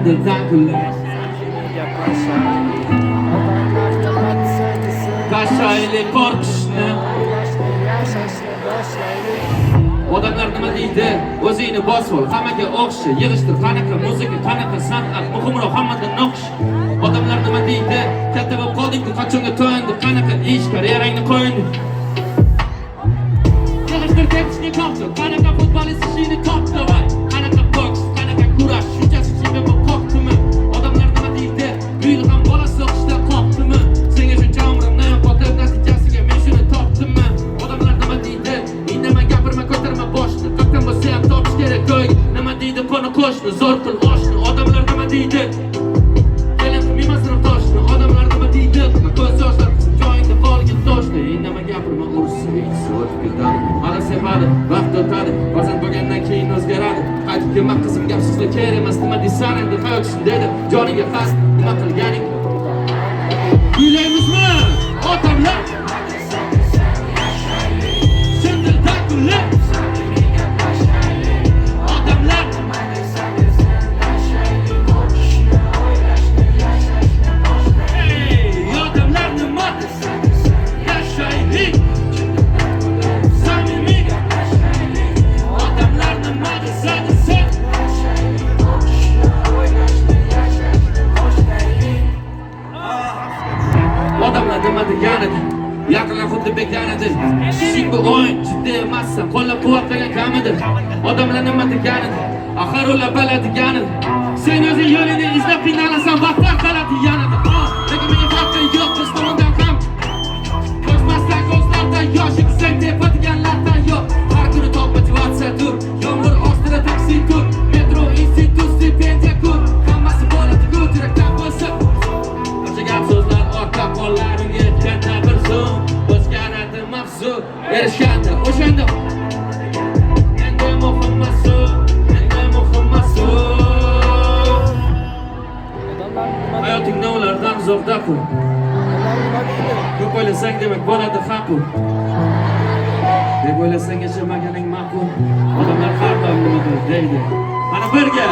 dildan kullar Qashaylik qo'rqishni Odamlar nima deydi? O'zingni bosib ol, hammaga o'xshi, yig'ishtir, qanaqa muzika, qanaqa san'at, muhimroq hammadan noqsh. Odamlar nima deydi? Katta bo'lib qolding, qachonga to'yindi, qanaqa ish, karyerangni qo'yindi. Yig'ishtir, tepishni topdi, qanaqa futbolist ishini topdi, voy. Qanaqa boks, qanaqa kurash, shunchasi chinga bu qoqdimi? Odamlar nima deydi? Uyil ham bolasi o'qishda qoqdimi? Senga shuncha umrimni yo'qotib, natijasiga men shuni topdimmi? Odamlar nima deydi? Indamay gapirma, ko'tarma boshni. Qaqdan bo'lsa ham topish kerak ko'y. Nima deydi qo'ni qo'shni, zo'r qil oshni. Odamlar nima deydi? Kelin qilmaymasdan toshni. Odamlar nima deydi? Ko'z yoshlar joyingda qolgin toshni. Indamay gapirma, ursin ichsi o'tib ketadi. Hali sevadi, vaqt o'tadi. Farzand bo'lgandan keyin o'zgaradi. Qaytib kelma qizim, gap sizga kerak emas. Nima deysan endi hayot shunday dedi. Joniga qasd, nima qilganing? Kuylaymizmi? Otamlar nima deganidi? Yaqinlar xuddi bekanidi. Ishing bu o'yin, jiddiy emassan, qo'llab-quvvatlagan kamidi. Odamlar nima deganidi? Axir ular biladiganidi. Sen o'zing yo'lingni izlab qiynalasan, battar qiladi yanada. Lekin menga farqi yo'q, biz tomondan ham. Ko'zmasdan ko'zlardan yosh, yuksak tepadiganlardan yo'q. Har kuni top motivatsiya tur, yomg'ir ostida taksi tur, metro institut stipendiya kur. Hammasi bo'ladi ku, yurakdan bo'lsa. O'sha gap so'zlar orqa qo'llarimga yetganda bir zum o'zgaradi mavzu. Erishganda o'shanda endi muhimmasu, endi muhimmasu. Hayoting ulardan uzoqda qil. Ko'p o'ylasang demak bo'ladi haqu. Deb o'ylasang yashamaгаning ma'qul. Odamlar har doim nimadir deydi. Mana birga